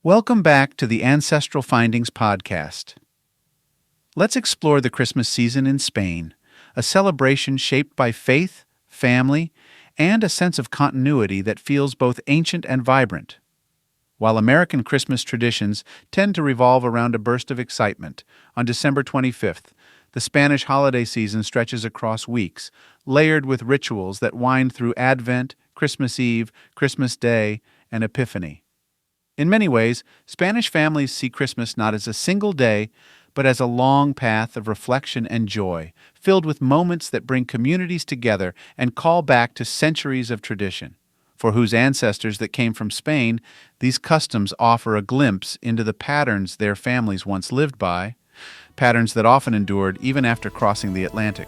Welcome back to the Ancestral Findings podcast. Let's explore the Christmas season in Spain, a celebration shaped by faith, family, and a sense of continuity that feels both ancient and vibrant. While American Christmas traditions tend to revolve around a burst of excitement, on December 25th, the Spanish holiday season stretches across weeks, layered with rituals that wind through Advent, Christmas Eve, Christmas Day, and Epiphany. In many ways, Spanish families see Christmas not as a single day, but as a long path of reflection and joy, filled with moments that bring communities together and call back to centuries of tradition. For whose ancestors that came from Spain, these customs offer a glimpse into the patterns their families once lived by, patterns that often endured even after crossing the Atlantic.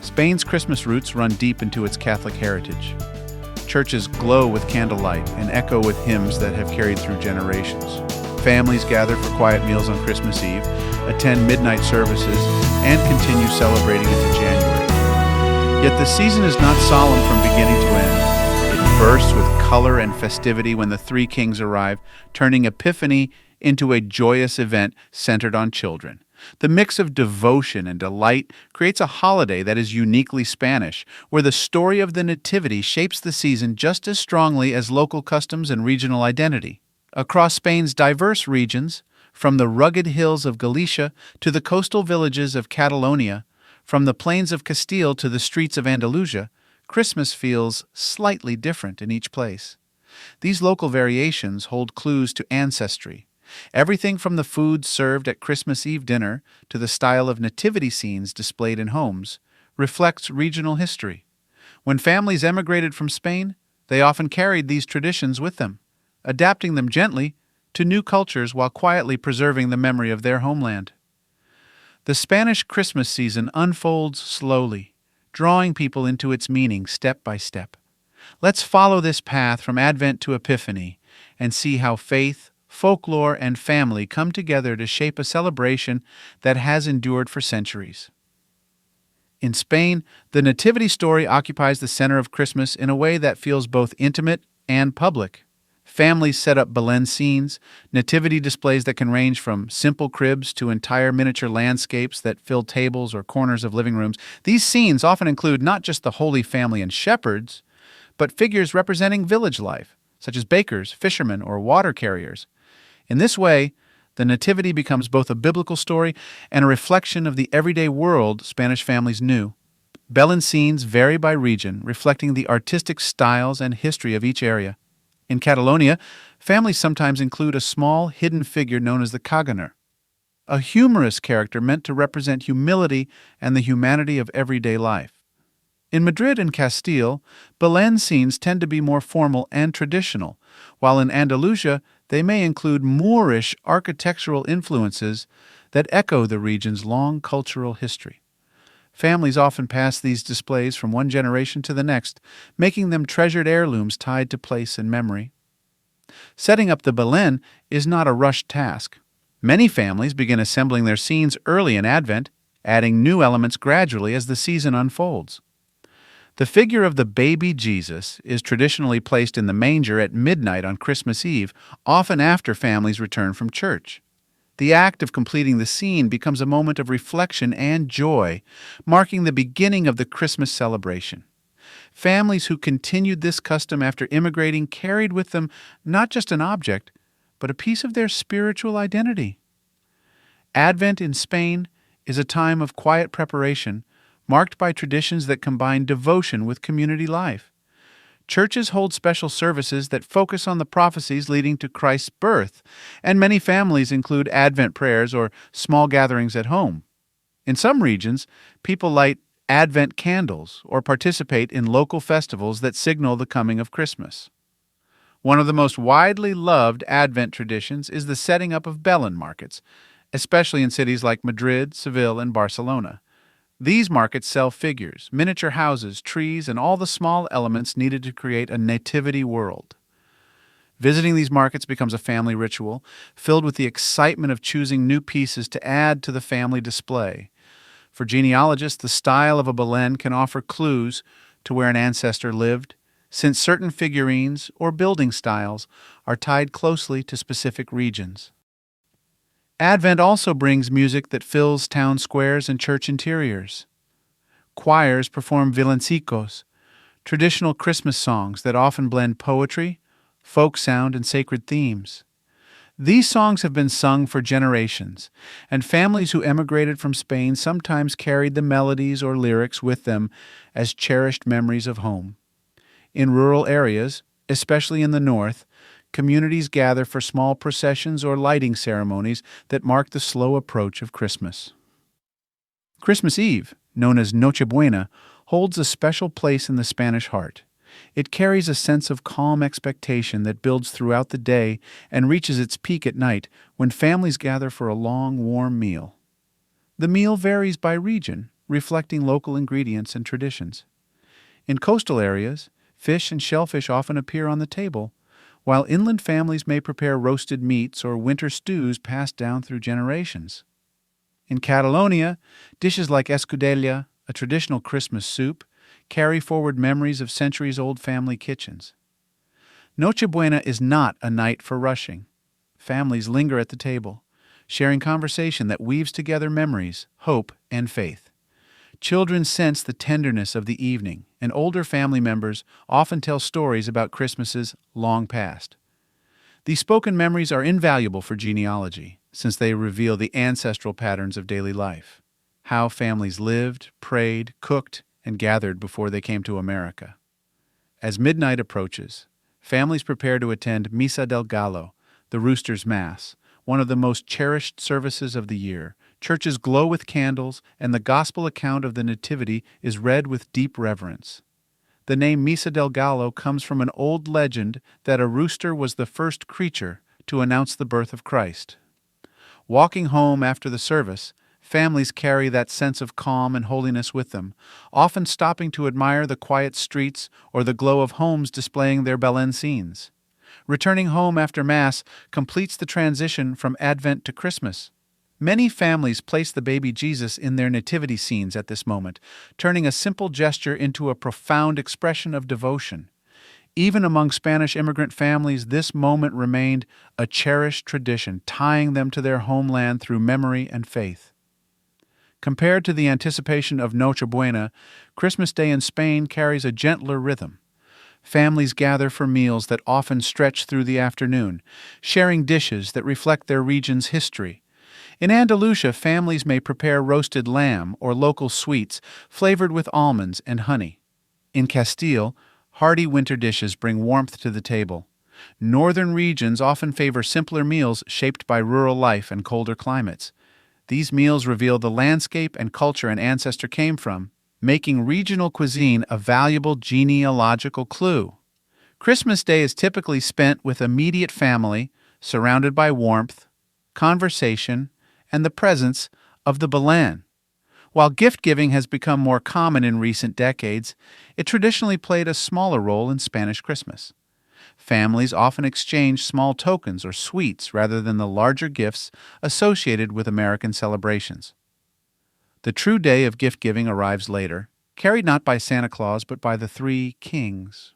Spain's Christmas roots run deep into its Catholic heritage. Churches glow with candlelight and echo with hymns that have carried through generations. Families gather for quiet meals on Christmas Eve, attend midnight services, and continue celebrating into January. Yet the season is not solemn from beginning to end. It bursts with color and festivity when the three kings arrive, turning Epiphany into a joyous event centered on children. The mix of devotion and delight creates a holiday that is uniquely Spanish, where the story of the Nativity shapes the season just as strongly as local customs and regional identity. Across Spain's diverse regions, from the rugged hills of Galicia to the coastal villages of Catalonia, from the plains of Castile to the streets of Andalusia, Christmas feels slightly different in each place. These local variations hold clues to ancestry. Everything from the food served at Christmas Eve dinner to the style of nativity scenes displayed in homes reflects regional history. When families emigrated from Spain, they often carried these traditions with them, adapting them gently to new cultures while quietly preserving the memory of their homeland. The Spanish Christmas season unfolds slowly, drawing people into its meaning step by step. Let's follow this path from Advent to Epiphany and see how faith, folklore, and family come together to shape a celebration that has endured for centuries. In Spain, the Nativity story occupies the center of Christmas in a way that feels both intimate and public. Families set up Belén scenes, nativity displays that can range from simple cribs to entire miniature landscapes that fill tables or corners of living rooms. These scenes often include not just the Holy Family and shepherds, but figures representing village life, such as bakers, fishermen, or water carriers. In this way, the Nativity becomes both a biblical story and a reflection of the everyday world Spanish families knew. Belén scenes vary by region, reflecting the artistic styles and history of each area. In Catalonia, families sometimes include a small, hidden figure known as the caganer, a humorous character meant to represent humility and the humanity of everyday life. In Madrid and Castile, Belén scenes tend to be more formal and traditional, while in Andalusia, they may include Moorish architectural influences that echo the region's long cultural history. Families often pass these displays from one generation to the next, making them treasured heirlooms tied to place and memory. Setting up the Belén is not a rushed task. Many families begin assembling their scenes early in Advent, adding new elements gradually as the season unfolds. The figure of the baby Jesus is traditionally placed in the manger at midnight on Christmas Eve, often after families return from church. The act of completing the scene becomes a moment of reflection and joy, marking the beginning of the Christmas celebration. Families who continued this custom after immigrating carried with them not just an object, but a piece of their spiritual identity. Advent in Spain is a time of quiet preparation, marked by traditions that combine devotion with community life. Churches hold special services that focus on the prophecies leading to Christ's birth, and many families include Advent prayers or small gatherings at home. In some regions, people light Advent candles or participate in local festivals that signal the coming of Christmas. One of the most widely loved Advent traditions is the setting up of Belén markets, especially in cities like Madrid, Seville, and Barcelona. These markets sell figures, miniature houses, trees, and all the small elements needed to create a nativity world. Visiting these markets becomes a family ritual, filled with the excitement of choosing new pieces to add to the family display. For genealogists, the style of a Belén can offer clues to where an ancestor lived, since certain figurines or building styles are tied closely to specific regions. Advent also brings music that fills town squares and church interiors. Choirs perform villancicos, traditional Christmas songs that often blend poetry, folk sound, and sacred themes. These songs have been sung for generations, and families who emigrated from Spain sometimes carried the melodies or lyrics with them as cherished memories of home. In rural areas, especially in the north, communities gather for small processions or lighting ceremonies that mark the slow approach of Christmas. Christmas Eve, known as Noche Buena, holds a special place in the Spanish heart. It carries a sense of calm expectation that builds throughout the day and reaches its peak at night when families gather for a long, warm meal. The meal varies by region, reflecting local ingredients and traditions. In coastal areas, fish and shellfish often appear on the table, while inland families may prepare roasted meats or winter stews passed down through generations. In Catalonia, dishes like escudella, a traditional Christmas soup, carry forward memories of centuries-old family kitchens. Noche Buena is not a night for rushing. Families linger at the table, sharing conversation that weaves together memories, hope, and faith. Children sense the tenderness of the evening, and older family members often tell stories about Christmases long past. These spoken memories are invaluable for genealogy, since they reveal the ancestral patterns of daily life, how families lived, prayed, cooked, and gathered before they came to America. As midnight approaches, families prepare to attend Misa del Gallo, the Rooster's Mass, one of the most cherished services of the year. Churches glow with candles, and the gospel account of the Nativity is read with deep reverence. The name Misa del Gallo comes from an old legend that a rooster was the first creature to announce the birth of Christ. Walking home after the service, families carry that sense of calm and holiness with them, often stopping to admire the quiet streets or the glow of homes displaying their Belen scenes. Returning home after Mass completes the transition from Advent to Christmas. Many families place the baby Jesus in their nativity scenes at this moment, turning a simple gesture into a profound expression of devotion. Even among Spanish immigrant families, this moment remained a cherished tradition, tying them to their homeland through memory and faith. Compared to the anticipation of Noche Buena, Christmas Day in Spain carries a gentler rhythm. Families gather for meals that often stretch through the afternoon, sharing dishes that reflect their region's history. In Andalusia, families may prepare roasted lamb or local sweets flavored with almonds and honey. In Castile, hearty winter dishes bring warmth to the table. Northern regions often favor simpler meals shaped by rural life and colder climates. These meals reveal the landscape and culture an ancestor came from, making regional cuisine a valuable genealogical clue. Christmas Day is typically spent with immediate family, surrounded by warmth, conversation, and the presence of the Belen. While gift-giving has become more common in recent decades, it traditionally played a smaller role in Spanish Christmas. Families often exchange small tokens or sweets rather than the larger gifts associated with American celebrations. The true day of gift-giving arrives later, carried not by Santa Claus but by the three kings.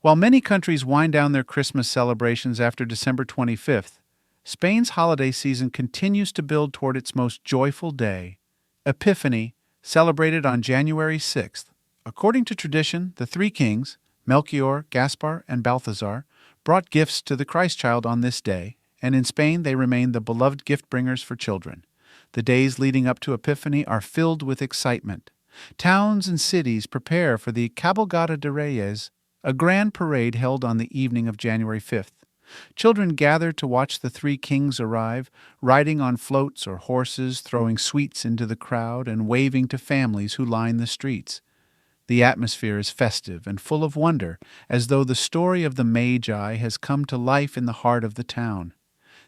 While many countries wind down their Christmas celebrations after December 25th, Spain's holiday season continues to build toward its most joyful day, Epiphany, celebrated on January 6th. According to tradition, the three kings, Melchior, Gaspar, and Balthazar, brought gifts to the Christ child on this day, and in Spain they remain the beloved gift-bringers for children. The days leading up to Epiphany are filled with excitement. Towns and cities prepare for the Cabalgata de Reyes, a grand parade held on the evening of January 5th. Children gather to watch the three kings arrive, riding on floats or horses, throwing sweets into the crowd, and waving to families who line the streets. The atmosphere is festive and full of wonder, as though the story of the Magi has come to life in the heart of the town.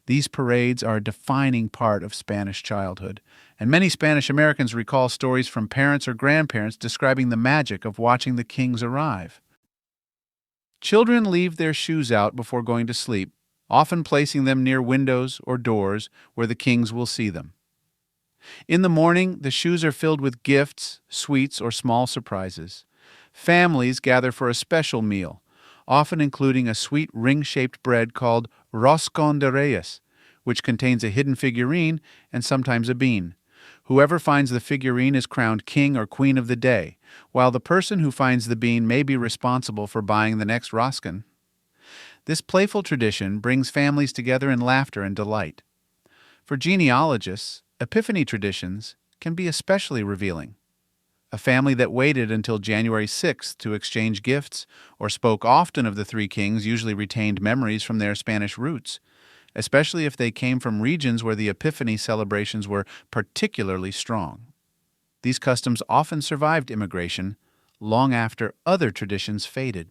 These parades are a defining part of Spanish childhood, and many Spanish Americans recall stories from parents or grandparents describing the magic of watching the kings arrive. Children leave their shoes out before going to sleep, often placing them near windows or doors where the kings will see them. In the morning, the shoes are filled with gifts, sweets, or small surprises. families gather for a special meal, often including a sweet ring-shaped bread called roscon de reyes, which contains a hidden figurine and sometimes a bean. Whoever finds the figurine is crowned king or queen of the day, while the person who finds the bean may be responsible for buying the next roscon. This playful tradition brings families together in laughter and delight. For genealogists, Epiphany traditions can be especially revealing. A family that waited until January 6th to exchange gifts or spoke often of the three kings usually retained memories from their Spanish roots, especially if they came from regions where the Epiphany celebrations were particularly strong. These customs often survived immigration long after other traditions faded.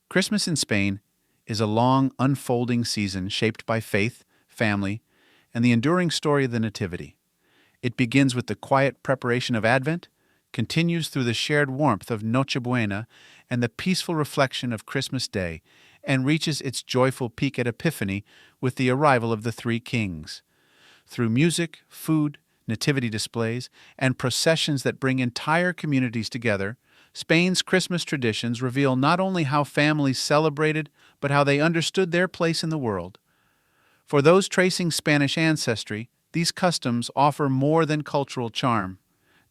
Christmas in Spain is a long, unfolding season shaped by faith, family, and the enduring story of the Nativity. It begins with the quiet preparation of Advent, continues through the shared warmth of Noche Buena and the peaceful reflection of Christmas Day, and reaches its joyful peak at Epiphany with the arrival of the three kings. Through music, food, nativity displays, and processions that bring entire communities together, Spain's Christmas traditions reveal not only how families celebrated, but how they understood their place in the world. For those tracing Spanish ancestry, these customs offer more than cultural charm.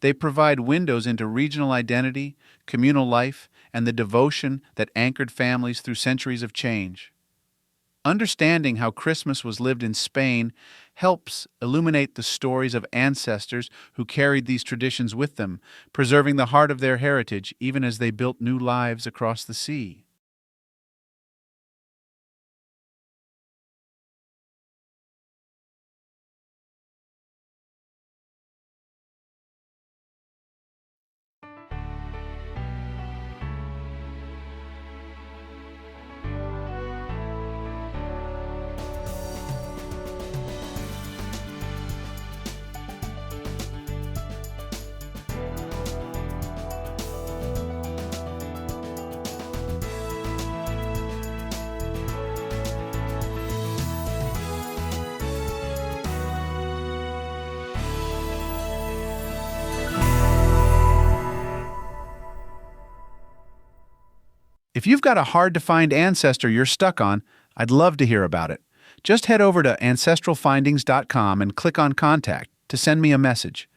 They provide windows into regional identity, communal life, and the devotion that anchored families through centuries of change. Understanding how Christmas was lived in Spain helps illuminate the stories of ancestors who carried these traditions with them, preserving the heart of their heritage even as they built new lives across the sea. If you've got a hard-to-find ancestor you're stuck on, I'd love to hear about it. Just head over to ancestralfindings.com and click on Contact to send me a message.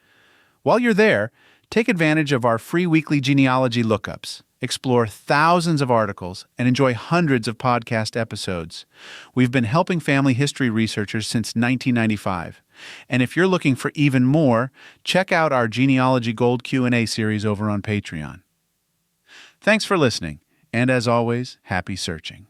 While you're there, take advantage of our free weekly genealogy lookups, explore thousands of articles, and enjoy hundreds of podcast episodes. We've been helping family history researchers since 1995. And if you're looking for even more, check out our Genealogy Gold Q&A series over on Patreon. Thanks for listening. And as always, happy searching.